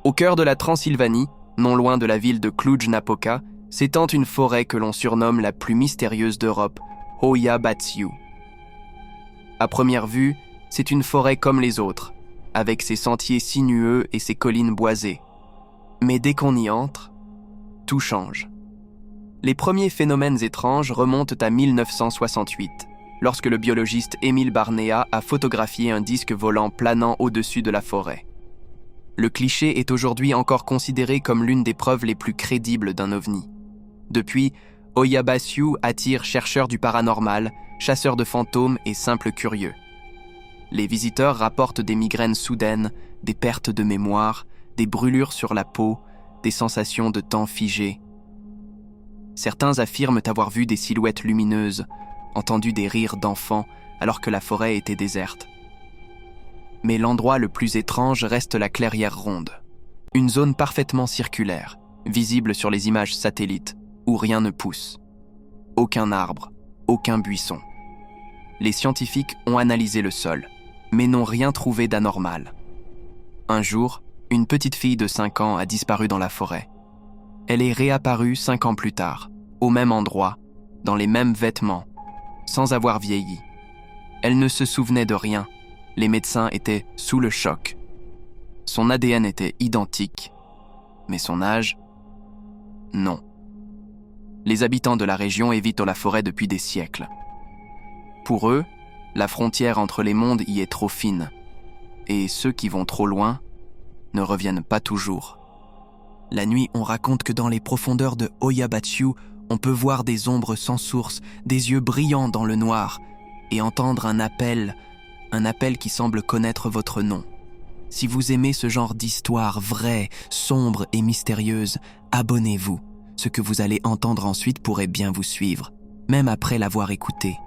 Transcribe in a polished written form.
Au cœur de la Transylvanie, non loin de la ville de Cluj-Napoca, s'étend une forêt que l'on surnomme la plus mystérieuse d'Europe, Hoia Baciu. À première vue, c'est une forêt comme les autres, avec ses sentiers sinueux et ses collines boisées. Mais dès qu'on y entre, tout change. Les premiers phénomènes étranges remontent à 1968, lorsque le biologiste Émile Barnéat a photographié un disque volant planant au-dessus de la forêt. Le cliché est aujourd'hui encore considéré comme l'une des preuves les plus crédibles d'un ovni. Depuis, Hoia Baciu attire chercheurs du paranormal, chasseurs de fantômes et simples curieux. Les visiteurs rapportent des migraines soudaines, des pertes de mémoire, des brûlures sur la peau, des sensations de temps figé. Certains affirment avoir vu des silhouettes lumineuses, entendu des rires d'enfants alors que la forêt était déserte. Mais l'endroit le plus étrange reste la clairière ronde, une zone parfaitement circulaire, visible sur les images satellites, où rien ne pousse. Aucun arbre, aucun buisson. Les scientifiques ont analysé le sol, mais n'ont rien trouvé d'anormal. Un jour, une petite fille de 5 ans a disparu dans la forêt. Elle est réapparue 5 ans plus tard, au même endroit, dans les mêmes vêtements, sans avoir vieilli. Elle ne se souvenait de rien. Les médecins étaient sous le choc. Son ADN était identique, mais son âge, non. Les habitants de la région évitent la forêt depuis des siècles. Pour eux, la frontière entre les mondes y est trop fine, et ceux qui vont trop loin ne reviennent pas toujours. La nuit, on raconte que dans les profondeurs de Hoia Baciu, on peut voir des ombres sans source, des yeux brillants dans le noir, et entendre un appel qui semble connaître votre nom. Si vous aimez ce genre d'histoire vraie, sombre et mystérieuse, abonnez-vous. Ce que vous allez entendre ensuite pourrait bien vous suivre, même après l'avoir écouté.